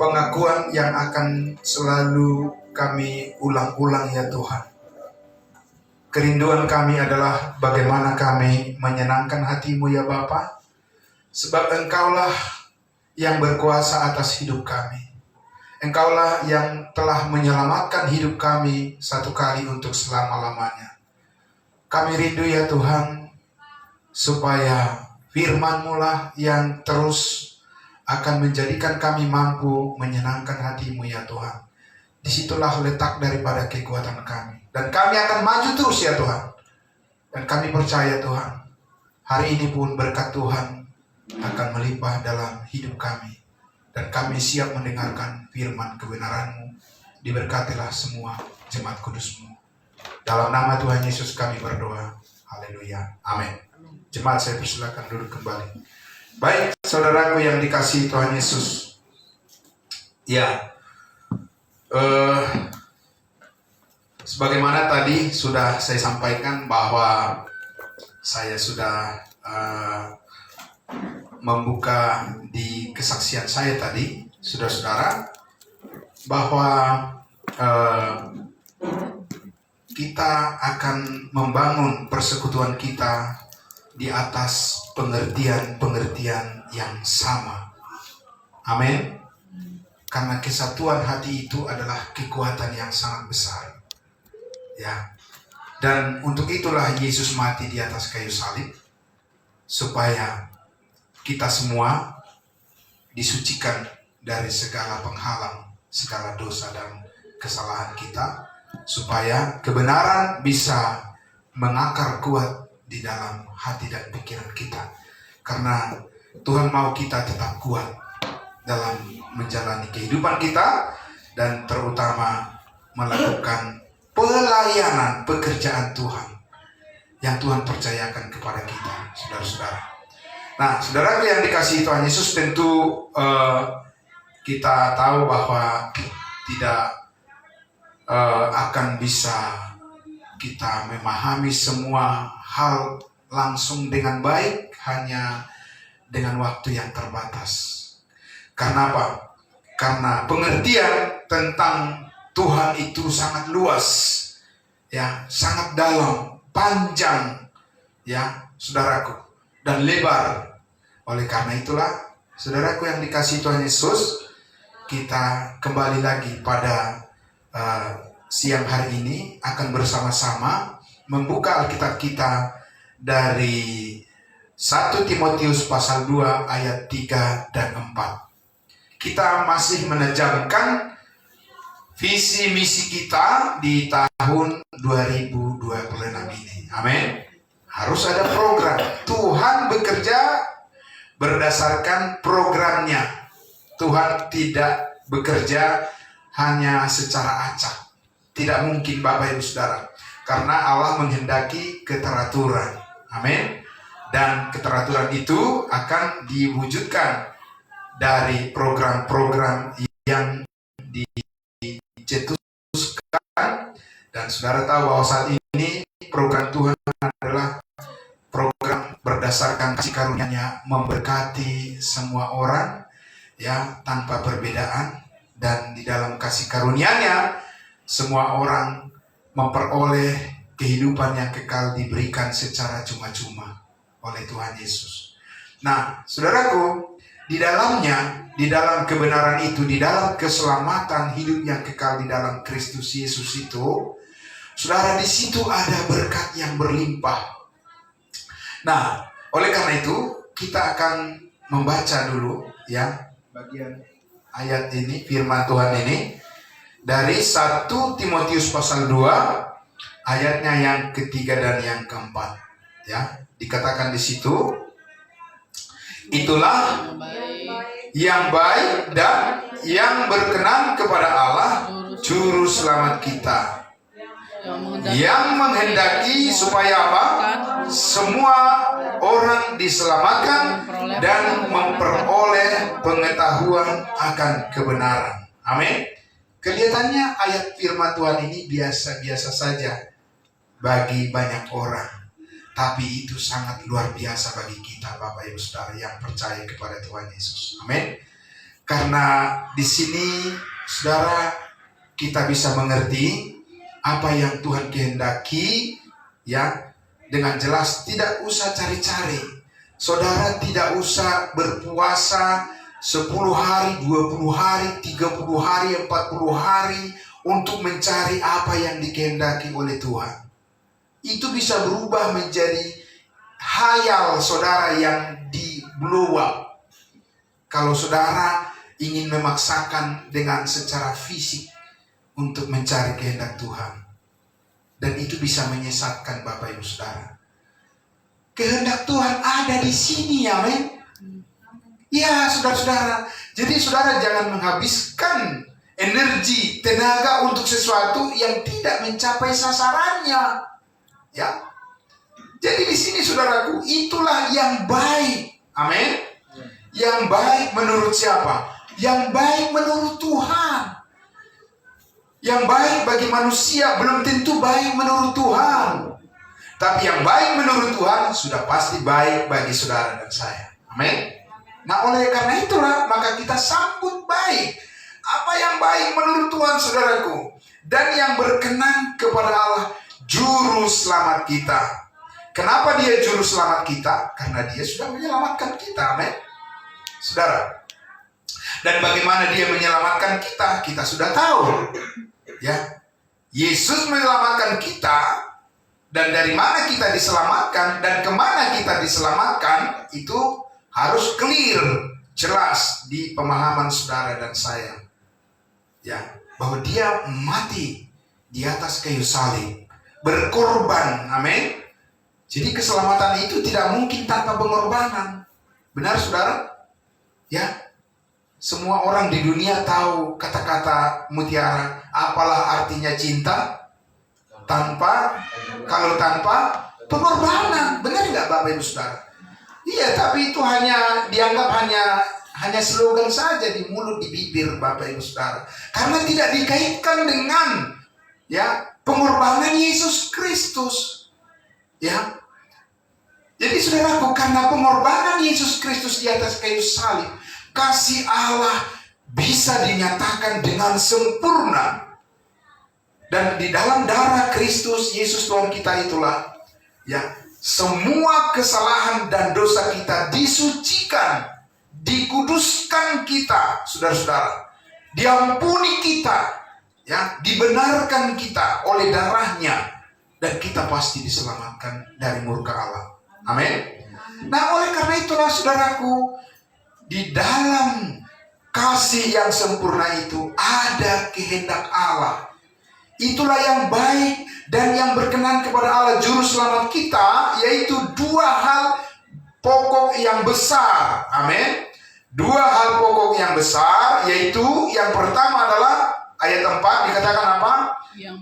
pengakuan yang akan selalu kami ulang-ulang ya Tuhan. Kerinduan kami adalah bagaimana kami menyenangkan hati-Mu ya Bapa, sebab Engkaulah yang berkuasa atas hidup kami. Engkaulah yang telah menyelamatkan hidup kami satu kali untuk selama-lamanya. Kami rindu ya Tuhan, supaya firman-Mu lah yang terus akan menjadikan kami mampu menyenangkan hati-Mu ya Tuhan. Disitulah letak daripada kekuatan kami. Dan kami akan maju terus ya Tuhan. Dan kami percaya Tuhan, hari ini pun berkat Tuhan akan melimpah dalam hidup kami. Dan kami siap mendengarkan firman kebenaran-Mu. Diberkatilah semua jemaat kudus-Mu. Dalam nama Tuhan Yesus kami berdoa. Haleluya. Amin. Jemaat, saya persilakan duduk kembali. Baik, saudaraku yang dikasihi Tuhan Yesus. Ya, sebagaimana tadi sudah saya sampaikan bahwa saya sudah membuka di kesaksian saya tadi, saudara-saudara, bahwa kita akan membangun persekutuan kita di atas pengertian-pengertian yang sama. Amin. Karena kesatuan hati itu adalah kekuatan yang sangat besar. Ya. Dan untuk itulah Yesus mati di atas kayu salib, supaya kita semua disucikan dari segala penghalang, segala dosa dan kesalahan kita, supaya kebenaran bisa mengakar kuat di dalam hati dan pikiran kita. Karena Tuhan mau kita tetap kuat dalam menjalani kehidupan kita, dan terutama melakukan pelayanan pekerjaan Tuhan yang Tuhan percayakan kepada kita, saudara-saudara. Nah, saudara yang dikasihi Tuhan Yesus, tentu kita tahu bahwa tidak akan bisa kita memahami semua hal langsung dengan baik hanya dengan waktu yang terbatas. Karena apa? Karena pengertian tentang Tuhan itu sangat luas, ya, sangat dalam, panjang, ya, saudaraku, dan lebar. Oleh karena itulah, saudaraku yang dikasihi Tuhan Yesus, kita kembali lagi pada siang hari ini akan bersama-sama membuka Alkitab kita dari 1 Timotius pasal 2 ayat 3 dan 4. Kita masih menajamkan visi misi kita di tahun 2026 ini. Amin. Harus ada program. Tuhan bekerja berdasarkan programnya. Tuhan tidak bekerja hanya secara acak. Tidak mungkin Bapak Ibu Saudara. Karena Allah menghendaki keteraturan. Amin. Dan keteraturan itu akan diwujudkan dari program-program yang dicetuskan. Dan saudara tahu bahwa saat ini program Tuhan adalah program berdasarkan kasih karunia-Nya memberkati semua orang, ya, tanpa perbedaan. Dan di dalam kasih karunia-Nya semua orang memperoleh kehidupan yang kekal, diberikan secara cuma-cuma oleh Tuhan Yesus. Nah, saudaraku, di dalamnya, di dalam kebenaran itu, di dalam keselamatan hidup yang kekal di dalam Kristus Yesus itu, saudara, di situ ada berkat yang berlimpah. Nah, oleh karena itu kita akan membaca dulu, ya, bagian ayat ini, firman Tuhan ini dari 1 Timotius pasal 2 ayatnya yang ketiga dan yang keempat, ya. Dikatakan di situ, itulah yang baik dan yang berkenan kepada Allah juru selamat kita, yang menghendaki supaya apa? Semua orang diselamatkan dan memperoleh pengetahuan akan kebenaran. Amin. Kelihatannya ayat firman Tuhan ini biasa-biasa saja bagi banyak orang, tapi itu sangat luar biasa bagi kita, Bapak Ibu Saudara yang percaya kepada Tuhan Yesus. Amin. Karena di sini saudara kita bisa mengerti apa yang Tuhan kehendaki, ya, dengan jelas. Tidak usah cari-cari. Saudara tidak usah berpuasa 10 hari, 20 hari, 30 hari, 40 hari untuk mencari apa yang dikehendaki oleh Tuhan. Itu bisa berubah menjadi hayal saudara yang di blow up kalau saudara ingin memaksakan dengan secara fisik untuk mencari kehendak Tuhan. Dan itu bisa menyesatkan Bapak Ibu Saudara. Kehendak Tuhan ada di sini, amin. Ya, saudara-saudara. Jadi saudara jangan menghabiskan energi, tenaga untuk sesuatu yang tidak mencapai sasarannya. Ya. Jadi di sini saudaraku, itulah yang baik. Amin. Yang baik menurut siapa? Yang baik menurut Tuhan. Yang baik bagi manusia belum tentu baik menurut Tuhan. Tapi yang baik menurut Tuhan sudah pasti baik bagi saudara dan saya. Amin. Nah, oleh karena itulah maka kita sambut baik apa yang baik menurut Tuhan, saudaraku, dan yang berkenan kepada Allah, juru selamat kita. Kenapa dia juru selamat kita? Karena dia sudah menyelamatkan kita. Amin. Saudara, dan bagaimana dia menyelamatkan kita, kita sudah tahu. Ya, Yesus menyelamatkan kita, dan dari mana kita diselamatkan dan kemana kita diselamatkan itu harus clear, jelas di pemahaman saudara dan saya. Ya, bahwa dia mati di atas kayu salib, berkorban. Amin. Jadi keselamatan itu tidak mungkin tanpa pengorbanan. Benar saudara? Ya, semua orang di dunia tahu kata-kata mutiara. Apalah artinya cinta kalau tanpa pengorbanan? Benar nggak Bapak Ibu Saudara? Iya, tapi itu hanya dianggap hanya slogan saja di mulut, di bibir Bapak Ibu Saudara. Karena tidak dikaitkan dengan pengorbanan Yesus Kristus. Ya. Jadi saudaraku, karena pengorbanan Yesus Kristus di atas kayu salib, kasih Allah bisa dinyatakan dengan sempurna. Dan di dalam darah Kristus Yesus Tuhan kita itulah semua kesalahan dan dosa kita disucikan, dikuduskan kita, saudara-saudara. Diampuni kita, dibenarkan kita oleh darahnya, dan kita pasti diselamatkan dari murka Allah. Amin. Nah, oleh karena itulah saudaraku, di dalam kasih yang sempurna itu ada kehendak Allah. Itulah yang baik dan yang berkenan kepada Allah juru selamat kita, yaitu dua hal pokok yang besar. Amin. Dua hal pokok yang besar, yaitu yang pertama adalah ayat 4 dikatakan apa?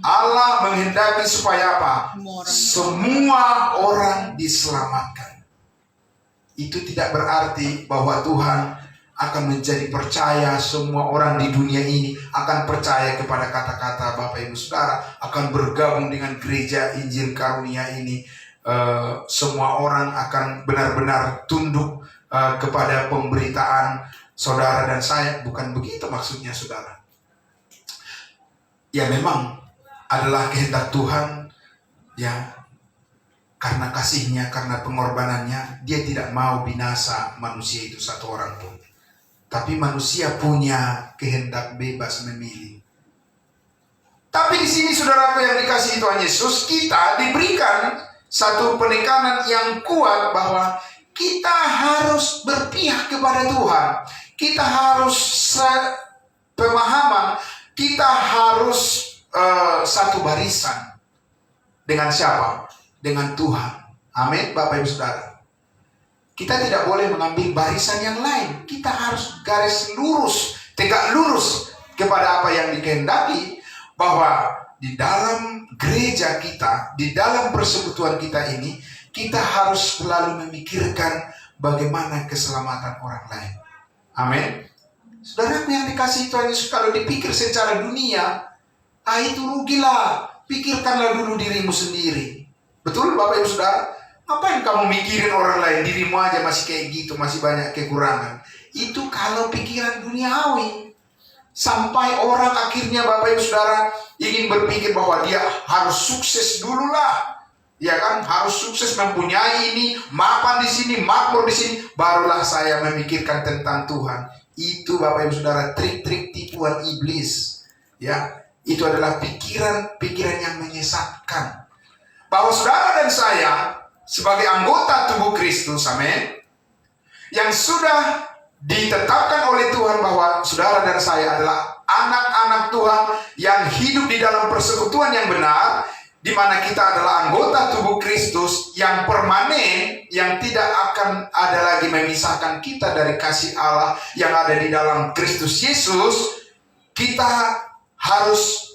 Allah menghendaki supaya apa? Semua orang diselamatkan. Itu tidak berarti bahwa Tuhan akan menjadi percaya semua orang di dunia ini akan percaya kepada kata-kata Bapak Ibu Saudara, akan bergabung dengan gereja Injil Karunia ini. Semua orang akan benar-benar tunduk kepada pemberitaan saudara dan saya. Bukan begitu maksudnya saudara. Ya, memang adalah kehendak Tuhan, karena kasihnya, karena pengorbanannya, dia tidak mau binasa manusia itu satu orang pun. Tapi manusia punya kehendak bebas memilih. Tapi di sini saudaraku yang dikasihi Tuhan Yesus, kita diberikan satu penekanan yang kuat bahwa kita harus berpihak kepada Tuhan. Kita harus pemahaman, kita harus satu barisan. Dengan siapa? Dengan Tuhan. Amin, Bapak Ibu Saudara. Kita tidak boleh mengambil barisan yang lain. Kita harus garis lurus, tegak lurus kepada apa yang dikehendaki, bahwa di dalam gereja kita, di dalam persekutuan kita ini, kita harus selalu memikirkan bagaimana keselamatan orang lain. Amin. Saudaraku yang dikasihi Tuhan Yesus, kalau dipikir secara dunia, itu rugilah. Pikirkanlah dulu dirimu sendiri. Betul Bapak Ibu Saudara? Ngapain kamu mikirin orang lain? Dirimu aja masih kayak gitu, masih banyak kekurangan. Itu kalau pikiran duniawi. Sampai orang akhirnya Bapak Ibu Saudara ingin berpikir bahwa dia harus sukses dululah. Ya kan, harus sukses mempunyai ini, mapan di sini, makmur di sini, barulah saya memikirkan tentang Tuhan. Itu Bapak Ibu Saudara trik-trik tipuan iblis. Ya, itu adalah pikiran-pikiran yang menyesatkan. Bahwa saudara dan saya sebagai anggota tubuh Kristus, amin, yang sudah ditetapkan oleh Tuhan bahwa saudara dan saya adalah anak-anak Tuhan yang hidup di dalam persekutuan yang benar, di mana kita adalah anggota tubuh Kristus yang permanen, yang tidak akan ada lagi memisahkan kita dari kasih Allah yang ada di dalam Kristus Yesus. Kita harus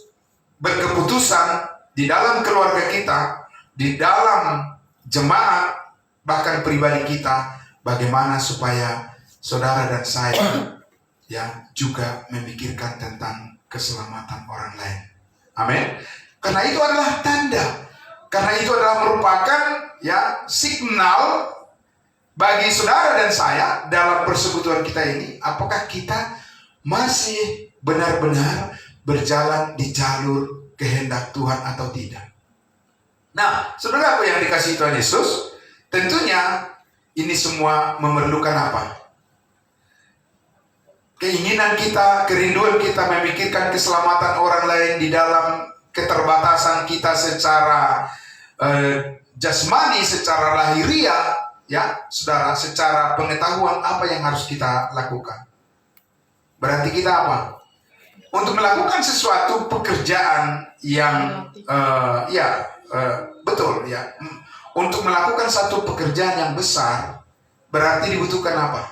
berkeputusan di dalam keluarga kita, di dalam jemaat, bahkan pribadi kita, bagaimana supaya saudara dan saya ya juga memikirkan tentang keselamatan orang lain. Amin. Karena itu adalah tanda. Karena itu adalah merupakan ya signal bagi saudara dan saya dalam persekutuan kita ini, apakah kita masih benar-benar berjalan di jalur kehendak Tuhan atau tidak. Nah, saudaraku yang dikasihi Tuhan Yesus, tentunya ini semua memerlukan apa? Keinginan kita, kerinduan kita memikirkan keselamatan orang lain di dalam keterbatasan kita secara jasmani, secara lahiriah, ya, saudara, secara pengetahuan apa yang harus kita lakukan. Berarti kita apa? Untuk melakukan sesuatu pekerjaan yang betul ya. Untuk melakukan satu pekerjaan yang besar berarti dibutuhkan apa?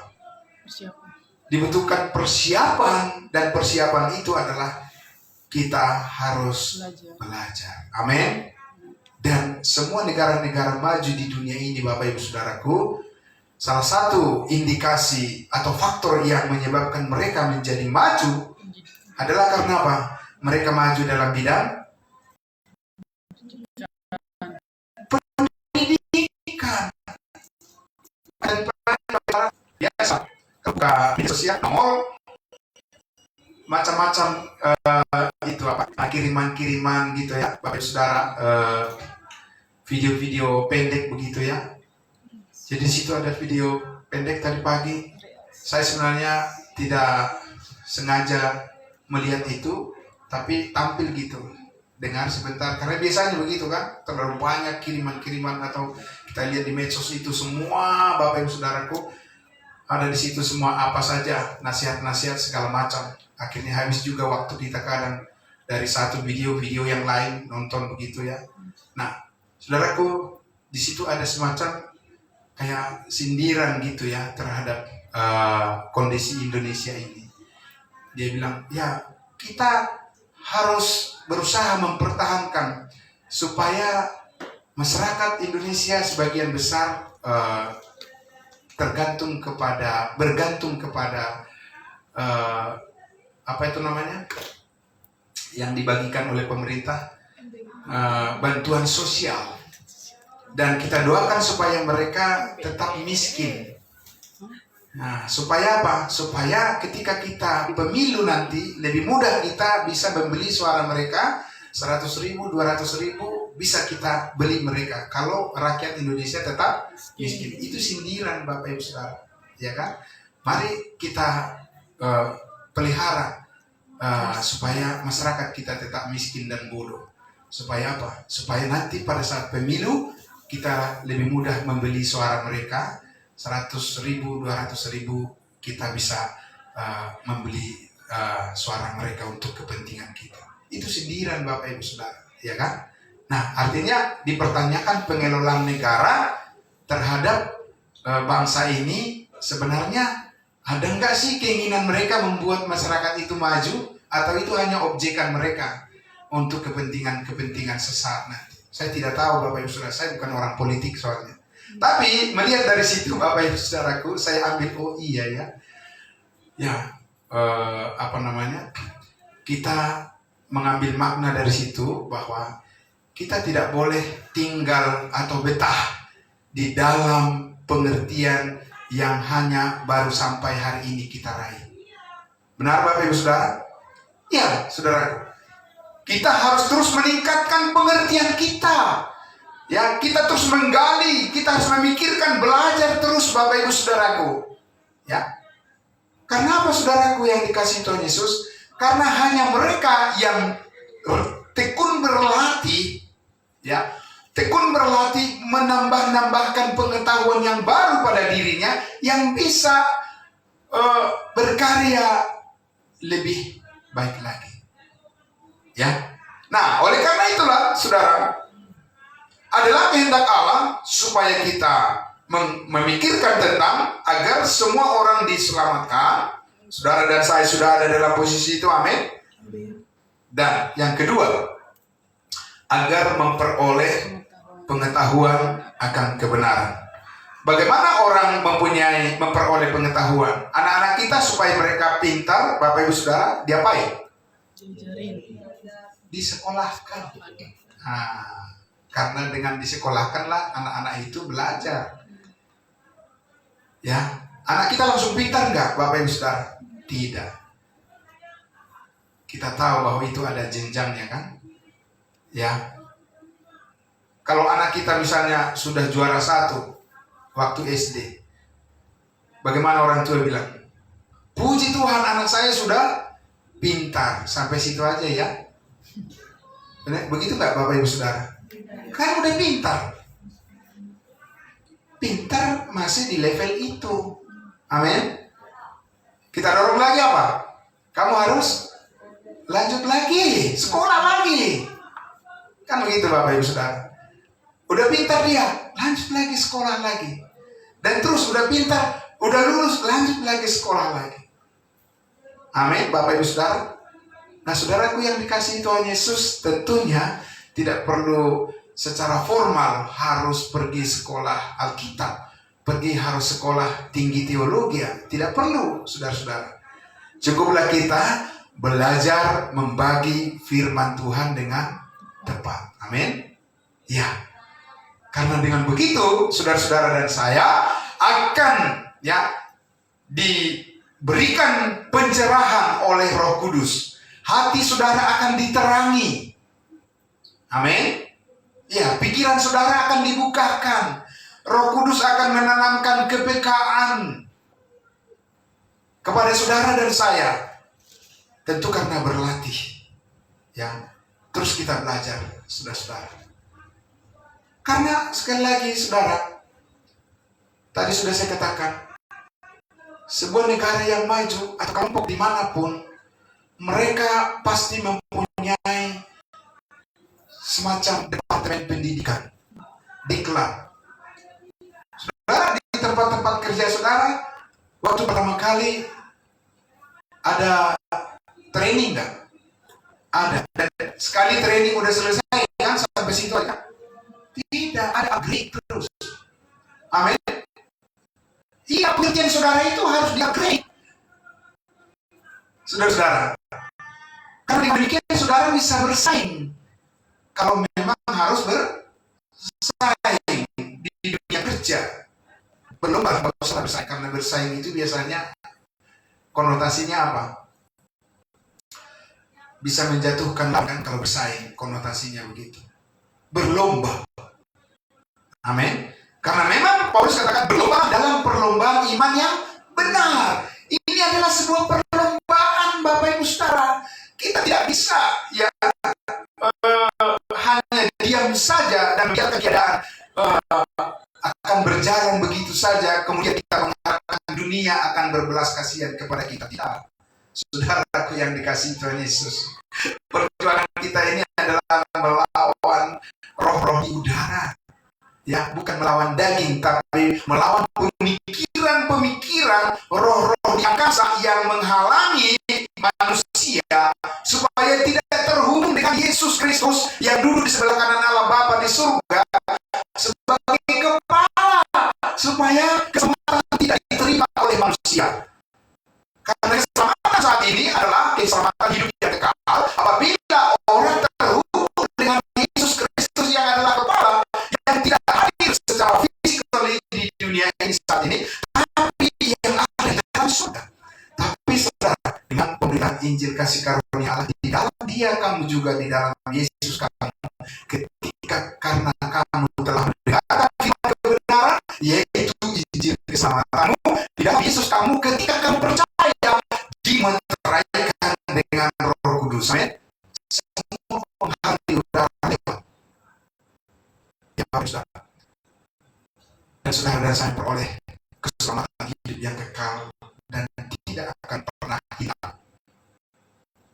Persiapan. Dibutuhkan persiapan, dan persiapan itu adalah kita harus belajar. Amin. Dan semua negara-negara maju di dunia ini, Bapak Ibu Saudaraku, salah satu indikasi atau faktor yang menyebabkan mereka menjadi maju adalah karena apa? Mereka maju dalam bidang pendidikan. Dan biasa, buka media sosial, nongol, macam-macam itu apa? Kiriman-kiriman gitu ya, Bapak Ibu Saudara, video-video pendek begitu ya. Jadi situ ada video pendek tadi pagi. Saya sebenarnya tidak sengaja melihat itu, tapi tampil gitu, dengar sebentar, karena biasanya begitu kan, terlalu banyak kiriman-kiriman atau kita lihat di medsos itu semua, Bapak Ibu Saudaraku, ada di situ semua apa saja, nasihat-nasihat segala macam. Akhirnya habis juga waktu kita kadang dari satu video-video yang lain nonton begitu ya. Nah, saudaraku, di situ ada semacam kayak sindiran gitu ya terhadap kondisi Indonesia ini. Dia bilang, ya kita harus berusaha mempertahankan supaya masyarakat Indonesia sebagian besar bergantung kepada apa itu namanya yang dibagikan oleh pemerintah, bantuan sosial, dan kita doakan supaya mereka tetap miskin. Nah, supaya apa? Supaya ketika kita pemilu nanti lebih mudah kita bisa membeli suara mereka, 100.000, 200.000 bisa kita beli mereka. Kalau rakyat Indonesia tetap miskin, itu sindiran Bapak Ibu Saudara, ya kan? Mari kita pelihara supaya masyarakat kita tetap miskin dan bodoh. Supaya apa? Supaya nanti pada saat pemilu kita lebih mudah membeli suara mereka. 100.000, 200.000 kita bisa membeli suara mereka untuk kepentingan kita. Itu sindiran Bapak Ibu Saudara, ya kan? Nah, artinya dipertanyakan pengelolaan negara terhadap bangsa ini, sebenarnya ada enggak sih keinginan mereka membuat masyarakat itu maju, atau itu hanya objekan mereka untuk kepentingan sesaat nanti. Saya tidak tahu Bapak Ibu Saudara, saya bukan orang politik soalnya. Tapi melihat dari situ Bapak Ibu Saudaraku, saya ambil kita mengambil makna dari situ bahwa kita tidak boleh tinggal atau betah di dalam pengertian yang hanya baru sampai hari ini kita raih. Benar Bapak Ibu Saudara? Ya, saudara. Kita harus terus meningkatkan pengertian kita. Ya, kita terus menggali, kita harus memikirkan, belajar terus Bapak Ibu Saudaraku. Ya. Karena apa saudaraku yang dikasihi Tuhan Yesus? Karena hanya mereka yang tekun berlatih, ya, tekun berlatih menambahkan pengetahuan yang baru pada dirinya, yang bisa berkarya lebih baik lagi. Ya. Nah, oleh karena itulah, saudara, adalah kehendak Allah supaya kita memikirkan tentang agar semua orang diselamatkan. Saudara dan saya sudah ada dalam posisi itu, amin. Dan yang kedua, agar memperoleh pengetahuan akan kebenaran. Bagaimana orang memperoleh pengetahuan? Anak-anak kita supaya mereka pintar, Bapak Ibu Saudara, diapain? Disekolahkan. Nah, karena dengan disekolahkanlah anak-anak itu belajar. Ya, anak kita langsung pintar enggak, Bapak Ibu Saudara? Tidak. Kita tahu bahwa itu ada jenjangnya kan? Ya. Kalau anak kita misalnya sudah juara 1 waktu SD, bagaimana orang tua bilang? Puji Tuhan, anak saya sudah pintar. Sampai situ aja ya. Benar? Begitu enggak Bapak Ibu Saudara? Kan udah pintar. Pintar masih di level itu. Amin. Kita dorong lagi apa? Kamu harus lanjut lagi, sekolah lagi. Kan begitu Bapak Ibu Saudara. Udah pintar dia, lanjut lagi sekolah lagi. Dan terus udah pintar, udah lulus, lanjut lagi sekolah lagi. Amin Bapak Ibu Saudara. Nah saudaraku yang dikasihi Tuhan Yesus, tentunya tidak perlu secara formal harus pergi sekolah Alkitab, pergi harus sekolah tinggi teologi, tidak perlu saudara-saudara. Cukuplah kita belajar membagi firman Tuhan dengan tepat. Amin. Ya. Karena dengan begitu saudara-saudara dan saya akan diberikan pencerahan oleh Roh Kudus. Hati saudara akan diterangi. Amin. Ya, pikiran saudara akan dibukakan. Roh Kudus akan menanamkan kepekaan kepada saudara dan saya. Tentu karena berlatih. Ya, terus kita belajar, saudara-saudara. Karena sekali lagi, saudara, tadi sudah saya katakan, sebuah negara yang maju atau kelompok dimanapun, mereka pasti mempunyai semacam departemen pendidikan, diklat. Saudara, di tempat-tempat kerja saudara, waktu pertama kali ada training nggak? Ada. Dan sekali training udah selesai kan sampai situ aja? Tidak, ada upgrade terus. Amin. Iya, pengertian saudara itu harus di-upgrade. Saudara-saudara, karena dengan demikian saudara bisa bersaing. Kalau memang harus bersaing di dunia kerja, belum nggak usah bersaing, karena bersaing itu biasanya konotasinya apa? Bisa menjatuhkan kan kalau bersaing, konotasinya begitu. Berlomba. Amin. Karena memang Paulus katakan berlomba dalam perlombaan iman yang benar. Ini adalah sebuah perlombaan Bapak Ibu Saudara. Kita tidak bisa hanya diam saja dan biarkan keadaan akan berjalan begitu saja, kemudian kita mengharapkan dunia akan berbelas kasihan kepada kita. Tidak. Saudaraku yang dikasihi Tuhan Yesus, perjuangan kita ini adalah melawan roh-roh di udara. Ya, bukan melawan daging, tapi melawan pemikiran roh-roh di angkasa yang menghalangi manusia supaya tidak terhubung dengan Yesus Kristus yang duduk di sebelah kanan Allah Bapa di surga sebagai kepala, supaya keselamatan tidak diterima oleh manusia. Karena keselamatan saat ini adalah keselamatan hidup yang kekal apabila orang terhubung dengan Yesus Kristus yang adalah kepala, yang tidak hadir secara fisikal di dunia ini saat ini, tapi Injil kasih karunia Allah, di dalam Dia kamu juga, di dalam Yesus kamu, ketika karena kamu telah mendengarkan firman kebenaran, yaitu Injil keselamatanmu, di dalam Yesus kamu, ketika kamu percaya, dimeteraikan dengan Roh Kudus. Amin. Semua hal di udara lewat. Ya harus dapat. Dan saudara saya peroleh keselamatan hidup yang kekal dan tidak akan pernah hilang.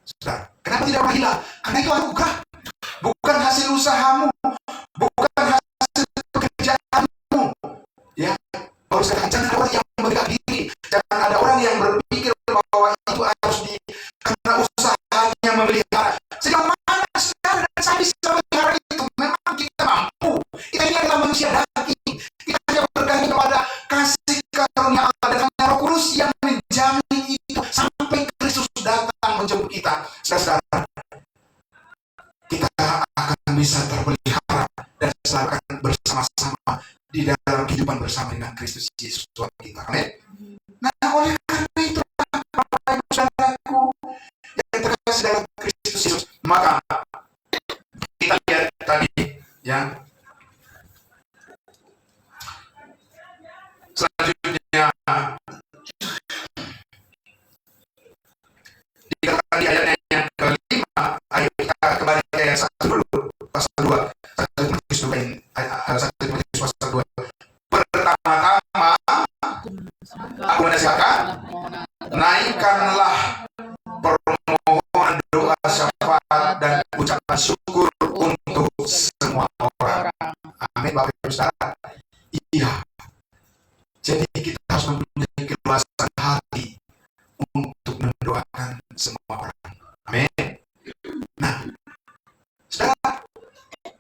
Saudara, kenapa tidak pernah hilang? Karena itu anugerah, bukan hasil usahamu, bukan hasil pekerjaanmu. Ya, harus katakan, jangan ada orang yang membela diri, jangan ada orang yang berpikir bahwa itu harus karena usahanya memelihara. Sejauh mana saudara dan saya bisa memelihara itu? Memang kita mampu. Kita ini adalah manusia daging. Kita hanya bergantung kepada kasih karunia Allah dan hanya Roh Kudus yang menjamin itu sampai Kristus datang menjemput kita. Saudara, kita akan bisa terpelihara dan selalu akan bersama-sama di dalam kehidupan bersama dengan Kristus Yesus Tuhan kita. Amin. Nah, oleh karena itu, Bapak Ibu Saudaraku yang terkasih dalam Kristus Yesus, maka kita lihat tadi, ya. Selanjutnya, dikatakan di ayatnya yang kelima, ayo kita kembali ke ayat 1 dulu, pasal 2, 1 Timotius pasal 2. Pertama-tama, aku menasihatkan, naikkanlah permohonan, doa, syafaat, dan ucapan syukur untuk semua orang. Amin, Bapak Ibu Saudara. Iya. Jadi kita harus mempunyai keluasan hati untuk mendoakan semua orang. Amin. Nah, saudara,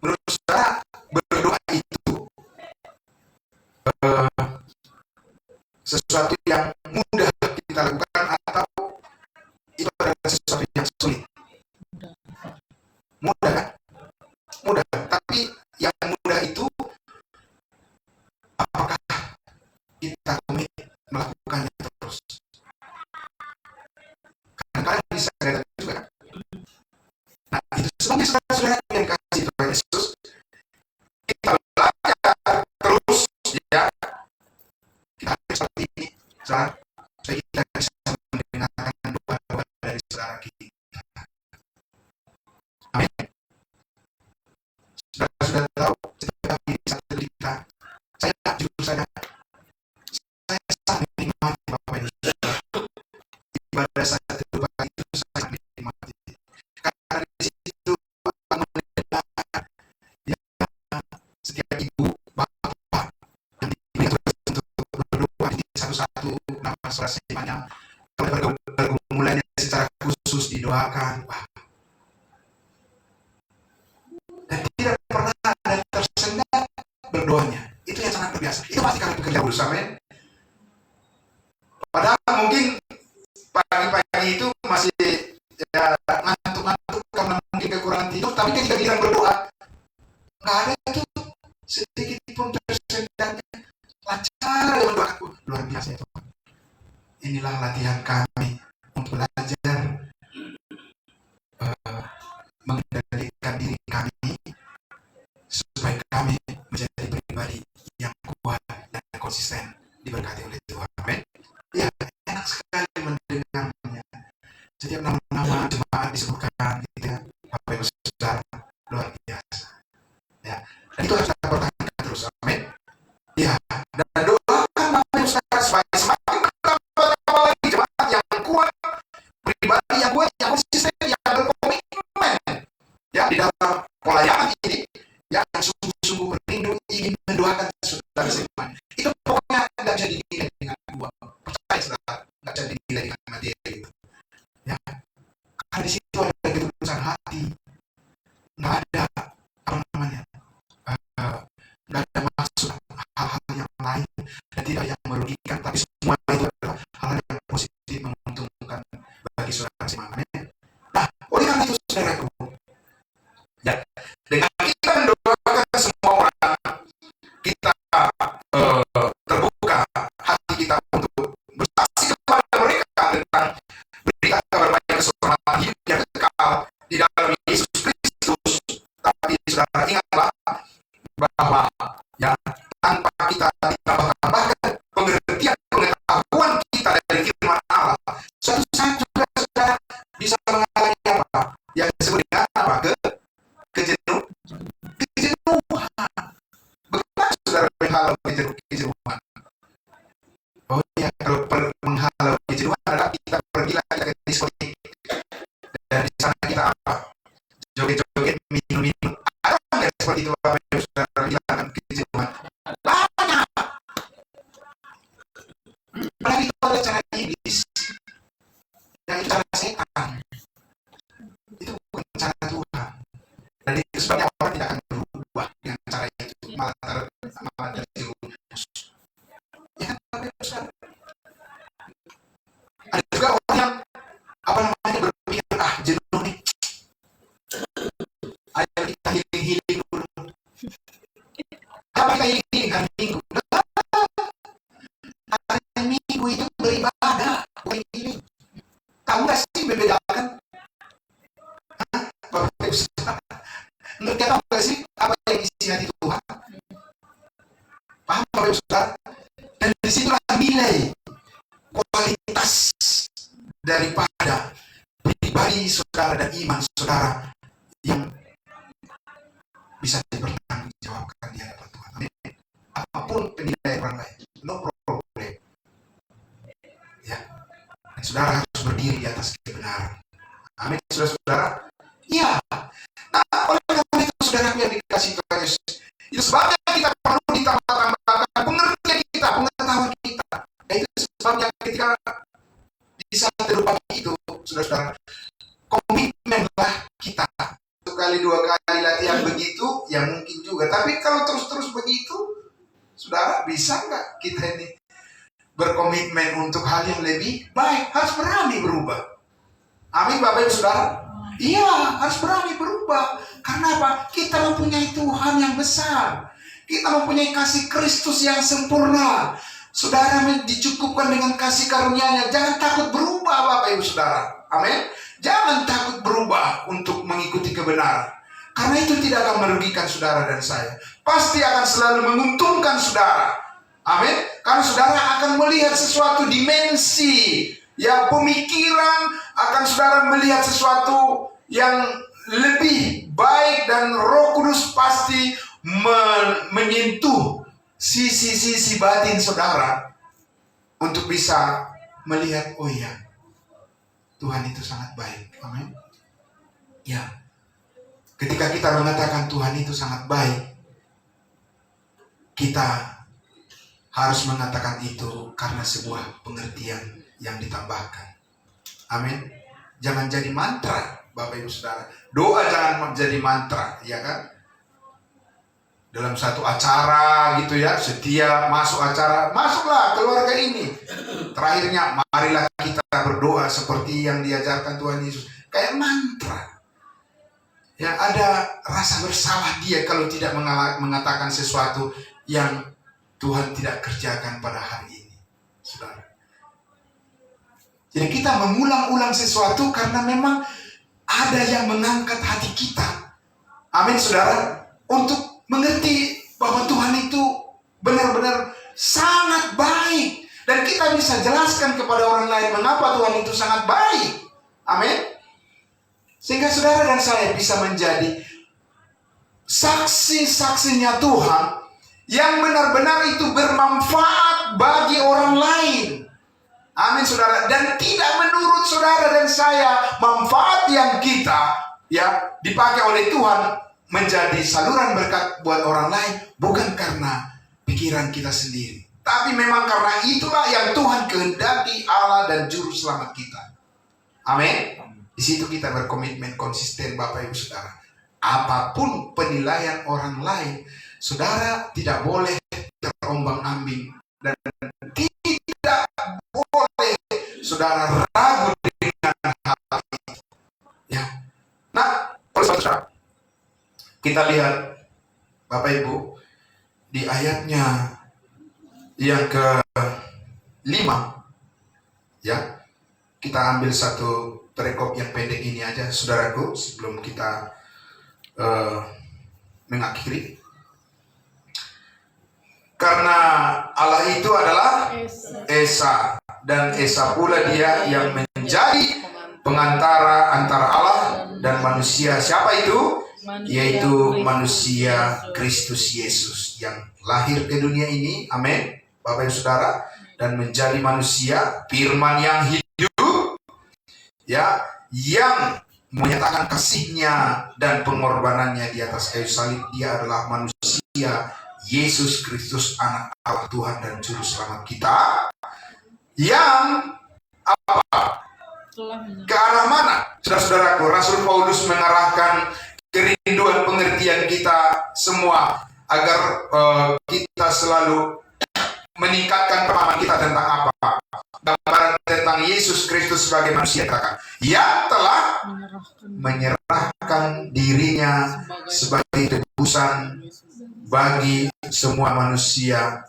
menurut saudara, berdoa itu sesuatu yang mudah kita lakukan atau itu adalah sesuatu yang sulit? Mudah kan? Mudah. Tapi yang mudah itu, apakah kita komit melakukannya terus? Karena kalian bisa katakan juga. Nah, itu sebagai saudara-saudara yang kasih Tuhan Yesus, kita belajar terus, ya. Kita seperti ini, saudara, supaya kita bisa mendengarkan doa-doa dari saudara kita. Amin. Saudara tahu, setiap ini satu kita, saya jujur saya sangat menikmati Bapak Ibu Saudara. Ibadah saya terlupa itu saya sangat menikmati. Karena di situ mendengar ya, setiap ibu, bapak yang diberi tugas untuk berdoa di satu-satu nama saudara semuanya, kalau pergumulannya secara khusus didoakan. Wah. Dan tidak pernah ada tersendat berdoanya. Itu yang sangat terbiasa. Itu pasti kalian bekerja berusaha, men. Padahal mungkin pagi-pagi itu masih ya, ngantuk-ngantuk karena mungkin kekurangan tidur, tapi ketika giliran berdoa nggak ada tuh sedikit pun tersendatnya, lancar berdoaku. Luar biasa itu. Inilah latihan kami untuk belajar mengendalikan diri kami supaya kami menjadi pribadi yang kuat dan konsisten diberkati oleh Tuhan. Amin. Ya, enak sekali mendengarnya. Setiap nama-nama jemaat disebutkan, gitu ya, Bapak Ibu Saudara, luar biasa. Ya, dan itu harus kita pertahankan terus. Amin. Ya, dan doakan Bapak Ibu Saudara supaya semakin bertambah lagi jemaat yang kuat, pribadi yang kuat, yang konsisten, yang berkomitmen, ya, di dalam pelayanan ini, yang sungguh-sungguh merindu ingin mendoakan saudara seiman. Itu pokoknya nggak bisa dinilai dengan uang. Percaya saudara, nggak bisa dinilai dengan materi itu. Ya, karena di situ ada ketulusan hati, nggak ada apa namanya, nggak ada maksud hal-hal yang lain dan tidak yang merugikan, tapi semua itu adalah hal yang positif menguntungkan bagi saudara seiman. Nah, oleh karena itu saudaraku, ya, dengan kita mendoakan semua orang, kita terbuka hati kita untuk bersaksi kepada mereka tentang berita kabar baik keselamatan saudara, ingatlah bahwa ya tanpa kita ditambahkan pengertian pengetahuan kita dari firman Allah, suatu saat juga saudara bisa mengalami apa? Yang disebut dengan apa? Kejenuhan. Bagaimana saudara menghalau kejenuhan? Oh ya, kalau menghalau kejenuhan adalah kita pergi lagi ke diskotik, dan di sana kita apa? Joget-joget, minum-minum. Ada nggak seperti itu Bapak Ibu saudara hilangkan kejenuhan? Banyak. Apalagi itu ada cara iblis, yang itu cara setan. Itu bukan cara Tuhan. Dan itu sebabnya orang tidak akan berubah dengan cara itu, malah terjerumus. Ya kan Bapak Ibu saudara? Ada juga orang yang apa namanya berpikir, jenuh nih, ayo kita healing dulu. Apa kita healing hari Minggu? Hari Minggu itu beribadah, bukan healing. Tahu nggak sih membedakan? Bapak Ibu saudara, ngerti apa nggak sih apa yang isi hati Tuhan? Paham Bapak Ibu saudara? Dan disitulah nilai kualitas daripada pribadi saudara dan iman saudara yang bisa dipertanggungjawabkan di hadapan Tuhan. Amin. Apapun penilaian orang lain, no problem. Ya, dan saudara harus berdiri di atas kebenaran. Amin, saudara-saudara. Ya, nah oleh karena itu saudara yang dikasih Tuhan Yesus, itu sebabnya kita perlu ditambah-tambahkan pengertian kita, pengetahuan kita. Nah, itu sebabnya ketika di saat pagi itu, saudara-saudara, komitmenlah kita. Satu kali, dua kali latihan begitu, ya mungkin juga. Tapi kalau terus-terus begitu, saudara, bisa nggak kita ini berkomitmen untuk hal yang lebih baik? Harus berani berubah. Amin, Bapak Ibu saudara. Iya, harus berani berubah. Karena apa? Kita mempunyai Tuhan yang besar. Kita mempunyai kasih Kristus yang sempurna. Saudara dicukupkan dengan kasih karunia-Nya. Jangan takut berubah Bapak Ibu saudara. Amin. Jangan takut berubah untuk mengikuti kebenaran. Karena itu tidak akan merugikan saudara dan saya. Pasti akan selalu menguntungkan saudara. Amin. Karena saudara akan melihat sesuatu dimensi, ya, pemikiran, akan saudara melihat sesuatu yang lebih baik, dan Roh Kudus pasti menyentuh sisi-sisi batin saudara untuk bisa melihat, oh ya, Tuhan itu sangat baik. Amin. Ya, ketika kita mengatakan Tuhan itu sangat baik, kita harus mengatakan itu karena sebuah pengertian yang ditambahkan. Amin. Jangan jadi mantra, Bapak Ibu saudara. Doa jangan jadi mantra, ya kan? Dalam satu acara gitu ya, setiap masuk acara, masuklah keluarga ini. Terakhirnya, marilah kita berdoa seperti yang diajarkan Tuhan Yesus. Kayak mantra. Ya, ada rasa bersalah dia kalau tidak mengatakan sesuatu yang Tuhan tidak kerjakan pada hari ini, saudara. Jadi kita mengulang-ulang sesuatu karena memang ada yang mengangkat hati kita. Amin, saudara. Untuk mengerti bahwa Tuhan itu benar-benar sangat baik. Dan kita bisa jelaskan kepada orang lain mengapa Tuhan itu sangat baik. Amin. Sehingga saudara dan saya bisa menjadi saksi-saksinya Tuhan yang benar-benar itu bermanfaat bagi orang lain. Amin, saudara. Dan tidak menurut saudara dan saya, manfaat yang kita ya dipakai oleh Tuhan menjadi saluran berkat buat orang lain, bukan karena pikiran kita sendiri, tapi memang karena itulah yang Tuhan kehendaki, Allah dan juru selamat kita. Amin. Di situ kita berkomitmen konsisten, Bapak Ibu saudara. Apapun penilaian orang lain, saudara tidak boleh terombang-ambing dan tidak boleh saudara ragu dengan hal itu. Ya. Nah, saudara, kita lihat Bapak Ibu di ayatnya yang ke-5, ya. Kita ambil satu perikop yang pendek ini aja, saudaraku, sebelum kita mengakhiri. Karena Allah itu adalah Esa, dan Esa pula dia yang menjadi pengantara antara Allah dan manusia. Siapa itu? Yaitu manusia Kristus Yesus yang lahir ke dunia ini, amin, Bapak Ibu Saudara, dan menjadi manusia, firman yang hidup, ya, yang menyatakan kasihnya dan pengorbanannya di atas kayu salib. Dia adalah manusia Yesus Kristus, anak Allah, Tuhan dan Juru Selamat kita, yang apa? Ke arah mana, saudara-saudaraku, Rasul Paulus mengarahkan kerinduan pengertian kita semua agar kita selalu meningkatkan pemahaman kita tentang apa? Gambaran tentang Yesus Kristus sebagai manusia, katakan, yang telah menyerahkan dirinya sebagai tebusan bagi semua manusia.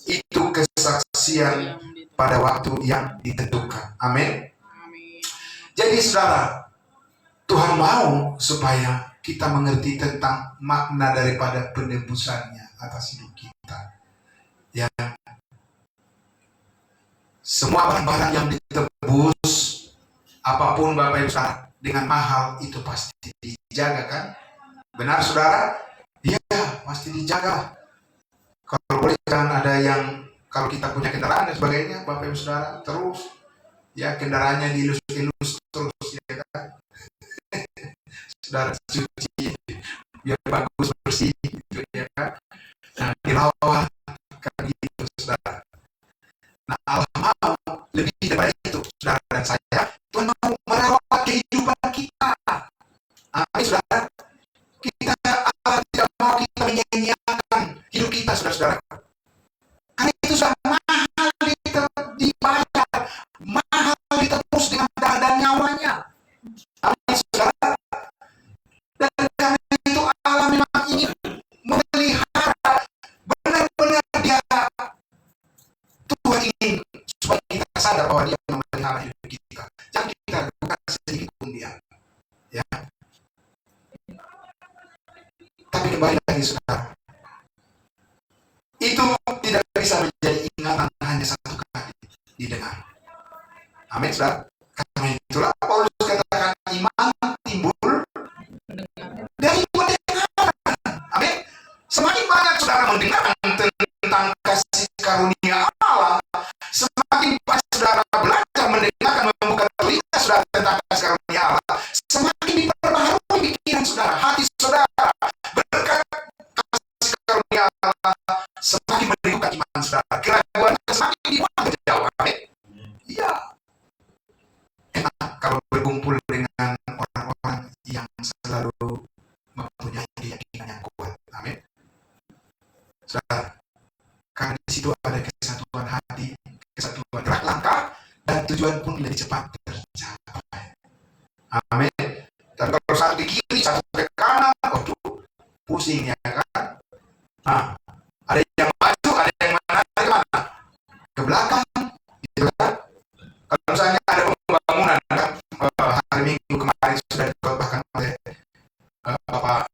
Itu kesaksian pada waktu yang ditentukan. Amin. Jadi saudara, Tuhan mau supaya kita mengerti tentang makna daripada penebusannya atas hidup kita. Ya, semua barang-barang yang ditebus, apapun Bapak Ibu Saudara, dengan mahal itu pasti dijaga, kan? Benar saudara? Iya, pasti dijaga. Kalau boleh kan ada yang, kalau kita punya kendaraan dan sebagainya, Bapak Ibu Saudara, terus ya kendaraannya dielus-elus terus, ya kan? Saudara cuci biar bagus, bersih gitu, ya kan? Nah, dirawat kan gitu saudara. Nah, Allah mau lebih daripada itu, saudara dan saya. Tuhan mau merawat kehidupan kita. Amin saudara. Kita, Allah tidak mau kita menyanyiakan hidup kita, saudara-saudara. Karena itu sudah mahal dibayar, mahal ditebus dengan darah dan nyawanya. Amin saudara. Dan karena itu Allah memang ingin melihara, benar-benar dia, Tuhan ingin supaya kita sadar bahwa dia memelihara hidup kita. Jangan kita bukan sedikit pun dia, ya. Tapi kembali lagi saudara, itu tidak bisa menjadi ingatan hanya satu kali didengar. Amin saudara. Karena itulah Paulus katakan iman timbul dari pendengaran. Amin. Semakin banyak saudara mendengarkan tentang kasih karunia Allah, semakin banyak saudara belajar mendengarkan, membuka telinga saudara tentang kasih karunia Allah, semakin diperbaharui pikiran saudara, hati saudara berkat kasih karunia Allah, semakin meningkatkan iman saudara, keraguan semakin dibuang jauh. Amin. Iya. Enak kalau berkumpul dengan orang-orang yang selalu mempunyai keyakinan yang kuat. Amin. Saudara, karena di situ ada kesatuan hati, kesatuan gerak langkah, dan tujuan pun lebih cepat tercapai. Amin. Dan kalau satu di kiri, satu ke kanan, pusing ya kan? Nah, ada yang maju, ada yang mana? Ke belakang, gitu kan? Kalau misalnya ada pembangunan kan, hari Minggu kemarin sudah dikhotbahkan oleh Bapak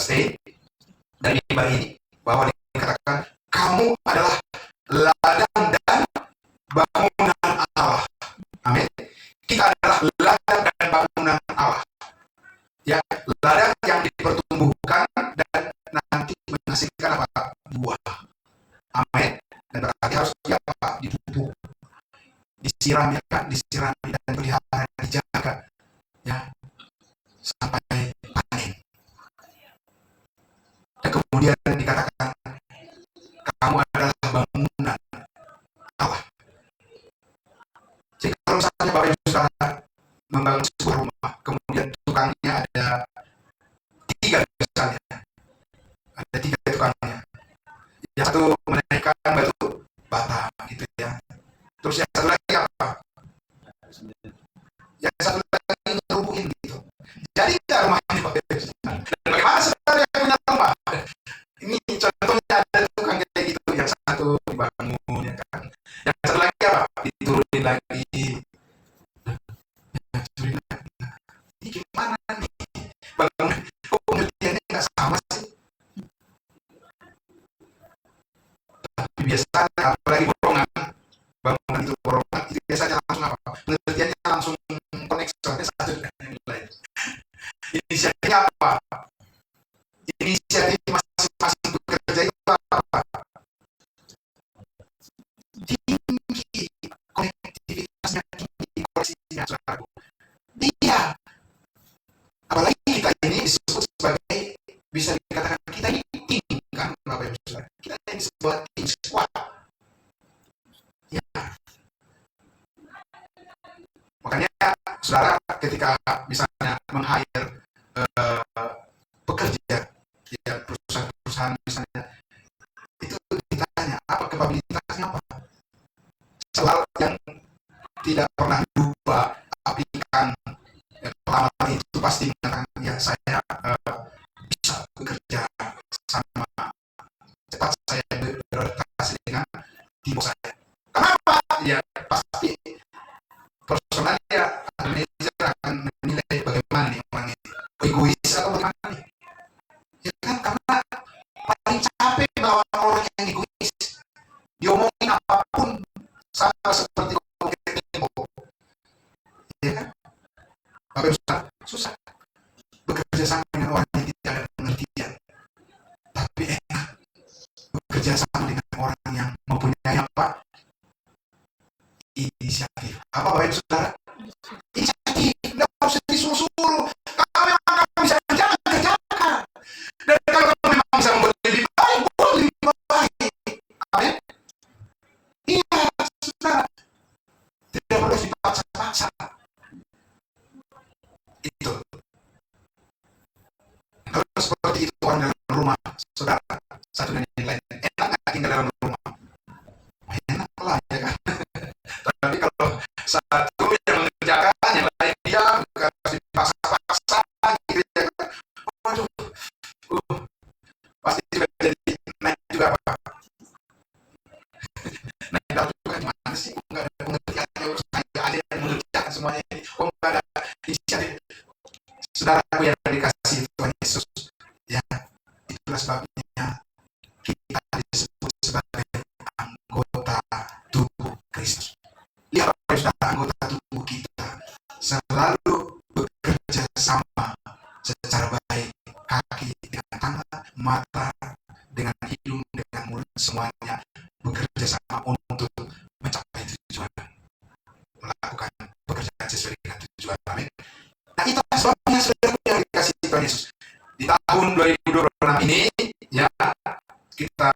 Stay dari mimbar ini, bahwa dikatakan kamu adalah ladang dan bangunan Allah. Amin. Kita adalah ladang dan bangunan Allah. Ya, ladang yang dipertumbuhkan dan nanti menghasilkan apa? Buah. Amin. Dan berarti harus apa? Dipupuk, disiram, ya kan? Disirami dan pelihara, dijaga, ya, sampai panen. Dan kemudian dikatakan kamu adalah bangunan Allah. Jadi kalau misalnya Bapak Ibu Saudara membangun sebuah rumah, kemudian tukangnya ada 3 misalnya, ada 3 tukangnya. Yang satu menaikkan batu bata gitu ya. Terus yang satu lagi apa? Yang satu lagi ngerubuhin gitu. Jadi tidak rumahnya Bapak Ibu Saudara. Dan bagaimana saudara yang punya rumah? Ini contohnya ada tukang kayak gitu, yang satu dibangun, ya kan? Yang satu lagi apa? Diturunin lagi. Ini gimana nih? Bangun, Inisiatifnya apa? Inisiatif masing-masing bekerja itu apa? Tinggi, konektivitasnya tinggi, koneksinya, saudaraku. Dia, apalagi kita ini disebut sebagai, bisa dikatakan kita ini tim, kan Bapak Ibu Saudara? Kita ini sebuah tim, squad. Ya. Makanya saudara ketika misalnya meng-hire pekerja ya, perusahaan misalnya, itu ditanya apa kapabilitasnya, apa. Soal yang tidak pernah lupa aplikan pengalaman itu pasti mengatakan, ya saya bisa bekerja sama cepat, saya beradaptasi dengan tim saya. Kenapa? Ya pasti personalnya manajer akan menilai bagaimana nih orang ini, egois atau bagaimana nih. Ya kan, karena paling capek melawan orang yang egois. Diomongin apapun sama seperti ngomongin tempo. Ya kan? Bapak Ibu, susah bekerja sama dengan orang yang tidak ada pengertian. Tapi enak bekerja sama dengan orang yang mempunyai apa? Inisiatif. Apa Bapak Ibu Saudara? Inisiatif. Tidak usah disuruh-suruh. Kalau memang kamu bisa kerjakan, kerjakan. Dan kalau kamu memang bisa membuat lebih baik, buat lebih baik. Amin. Iya, Saudara. Tidak perlu dipaksa-paksa. Itu. Kalau seperti itu orang dalam rumah, Saudara, satu dan yang lain, enak nggak tinggal dalam rumah? Enak lah, ya kan? Tapi kalau satu yang mengerjakan, yang lain dia harus dipaksa-paksa, gitu ya kan? Waduh, pasti juga jadi naik juga apa? Naik daun juga gimana sih? Nggak ada pengertian, nggak ada yang mengerjakan semuanya ini. Nggak ada inisiatif. Saudaraku yang dikasihi Tuhan Yesus, ya, itulah sebabnya kita disebut sebagai anggota tubuh Kristus. Lihat saudara, anggota tubuh kita selalu bekerja sama secara baik, kaki dengan tangan, mata dengan hidung, dengan mulut, semuanya bekerja sama untuk mencapai tujuan, melakukan pekerjaan sesuai dengan tujuan. Amin. Nah, itu sebabnya saudara yang dikasih Tuhan Yesus. Di tahun 2026 ini, ya, kita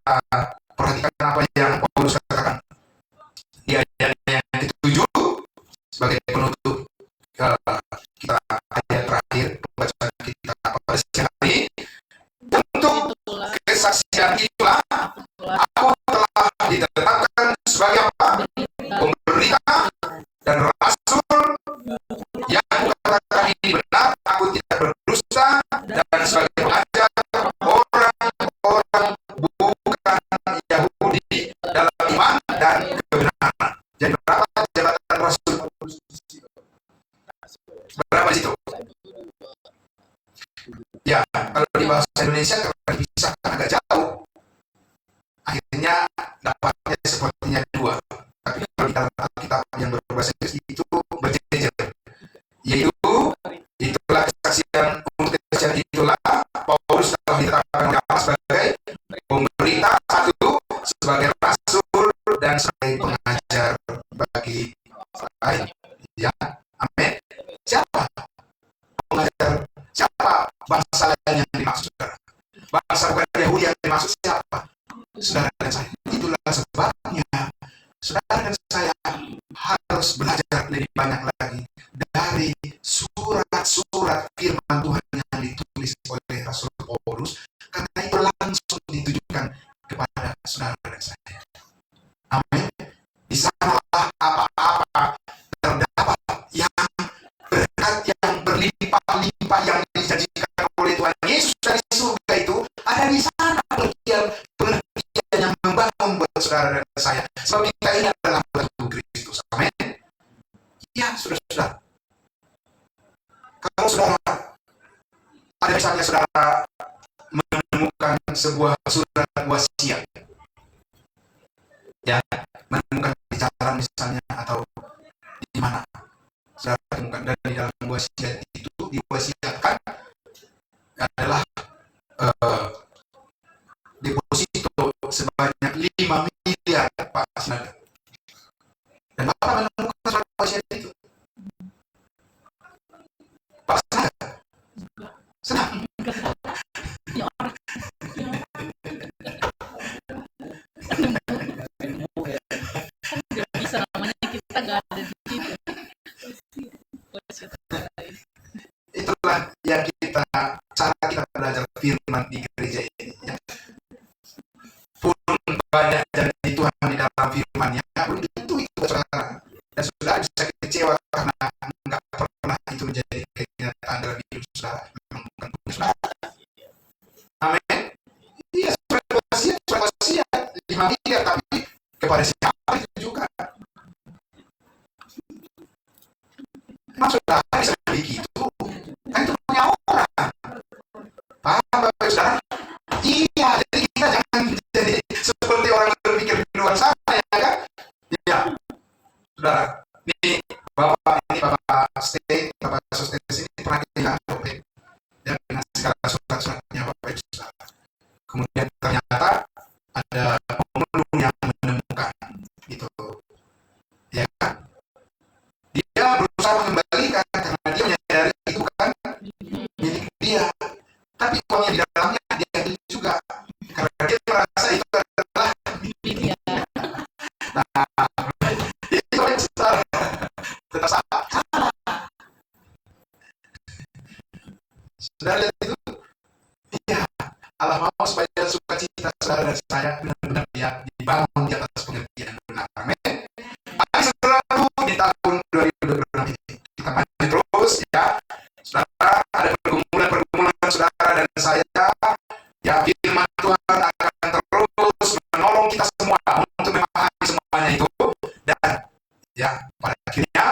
perhatikan apa yang Paulus katakan di ayat yang ke-7 sebagai penutup kita, ayat terakhir pembacaan kita pada siang hari. Untuk kesaksian itulah aku telah ditetapkan sebagai apa? Pemberita dan rasul. Yang kukatakan ini benar, aku tidak berdusta, dan sebagai pengajar orang-orang bukan Yahudi dalam iman dan kebenaran. Jadi berapa jabatan rasul? Berapa di situ? Ya, kalau di bahasa Indonesia karena dipisahkan agak jauh, akhirnya dapatnya sepertinya 2. Tapi kalau di dalam Alkitab yang berbahasa Inggris itu berjejer, yaitu itulah kesaksian, untuk kesaksian itulah Paulus telah ditetapkan oleh Allah sebagai pemberita, satu sebagai rasul dan sebagai pengajar bagi lain. Ya, amin. Siapa pengajar? Siapa bangsa lain yang dimaksud? Bangsa bukan Yahudi yang dimaksud siapa? Saudara dan saya. Itulah sebabnya saudara dan saya harus belajar lebih banyak lagi dari surat-surat firman Tuhan yang ditulis oleh Rasul Paulus, karena itu langsung ditujukan kepada saudara dan saya. Amin. Di sanalah apa-apa terdapat yang berkat, yang berlimpah-limpah yang dijanjikan oleh Tuhan Yesus dari surga, itu ada di sana pengertian yang membangun buat saudara dan saya. Sebab kita ini adalah tubuh Kristus. Amin. Ya, saudara-saudara. Kalau saudara ada misalnya saudara menemukan sebuah surat wasiat, ya, menemukan di jalan misalnya atau di mana saudara temukan, dan di dalam wasiat itu diwasiatkan adalah eh, deposito sebanyak 5 miliar Pak Sinaga. Dan Bapak menemukan surat wasiat itu. Pak Sinaga senang. Bisa namanya kita nggak ada di situ. Itulah yang cara kita belajar firman di gereja ini. Ya. Pun banyak janji Tuhan di dalam firman-Nya, belum tentu itu saudara. Dan saudara bisa kecewa karena nggak pernah itu menjadi kenyataan dalam hidup saudara. Memang bukan punya saudara. Amin. Iya, surat wasiat 5 miliar, tapi kepada siapa itu juga? Emang saudara bisa begitu? Kan itu punya orang. Paham Bapak Saudara? Iya, jadi kita jangan jadi seperti orang berpikir di luar sana, ya kan? Iya, saudara. Ini Bapak Stay, Bapak Sostek sini pernah kehilangan dompet dan dengan segala surat-suratnya Bapak Ibu Saudara. Kemudian ternyata ada pemulung yang menemukan itu, ya kan? Dia berusaha mengembalikan karena dia menyadari itu kan milik dia, tapi uangnya di dalamnya dia ambil juga karena dia merasa itu adalah milik dia. Nah, itu yang saudara tetap salah. Saudara lihat itu, iya, Allah mau supaya sukacita saudara dan saya benar-benar ya dibangun di atas pengertian benar. Amin. Mari saudaraku, di tahun 2026 ini kita maju terus ya. Saudara, ada pergumulan saudara dan saya, ya firman Tuhan akan terus menolong kita semua untuk memahami semuanya itu, dan ya pada akhirnya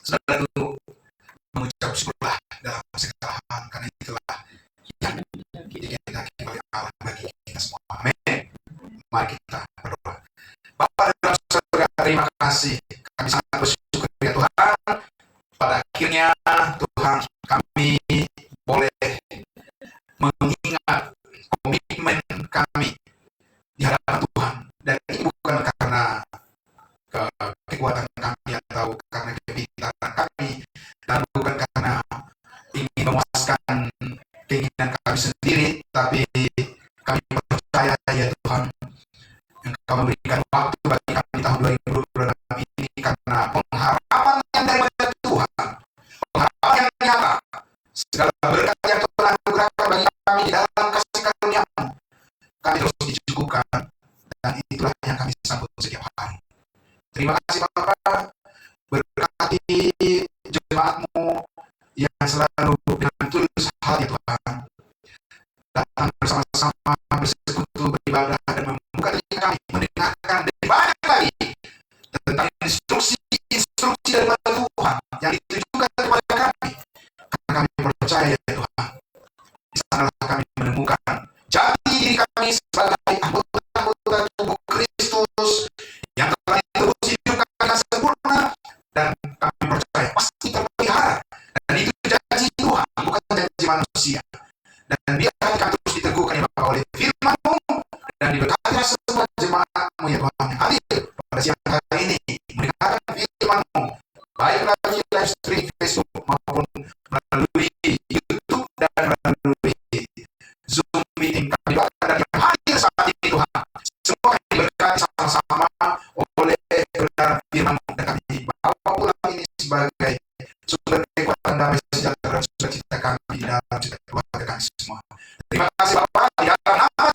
saudara dulu mengucap syukurlah dalam segala hal, karena itulah yang dikehendaki oleh Allah bagi kita semua. Amin. Mari kita berdoa. Bapa dalam surga, terima kasih, kami sangat bersyukur ya Tuhan. Pada akhirnya Tuhan, kami boleh mengingat komitmen kami di hadapan Tuhan, dan ini bukan karena kekuatan kami atau karena kepintaran kami, dan bukan karena ingin memuaskan keinginan kami sendiri, tapi kami percaya ya Tuhan, Engkau memberikan waktu bagi kami tahun 2026 ini karena pengharapan yang daripada Tuhan, pengharapan yang nyata, segala berkat yang Tuhan anugerahkan bagi kami di dalam kasih karunia-Mu, kami terus dicukupkan, dan itulah yang kami sambut setiap hari. Terima kasih Bapak, berkati jemaat-Mu yang selalu dengan tulus hati Tuhan datang bersama-sama bersekutu beribadah dan membuka telinga kami mendengarkan lebih banyak lagi tentang instruksi daripada Tuhan yang ditujukan kepada kami, karena kami percaya ya Tuhan, di sanalah kami menemukan jati diri kami sebagai anggota tubuh Kristus yang telah terus hidupkan dengan sempurna, dan kami percaya pasti terpelihara, dan itu janji Tuhan bukan janji manusia. Dan biar kami terus diteguhkan ya Bapak oleh firman-Mu, dan diberkati semua jemaat-Mu ya Tuhan yang hadir pada siang hari ini mendengarkan firman-Mu, baik melalui live streaming Facebook maupun melalui YouTube dan melalui Zoom meeting. Kami doakan dan yang hadir saat ini Tuhan, semua kami diberkati sama-sama oleh kebenaran firman-Mu, dan kami bawa pulang ini sebagai sumber kekuatan damai sejahtera dan sukacita kami di dalam keluarga kami semua. Terima kasih Bapak, di dalam nama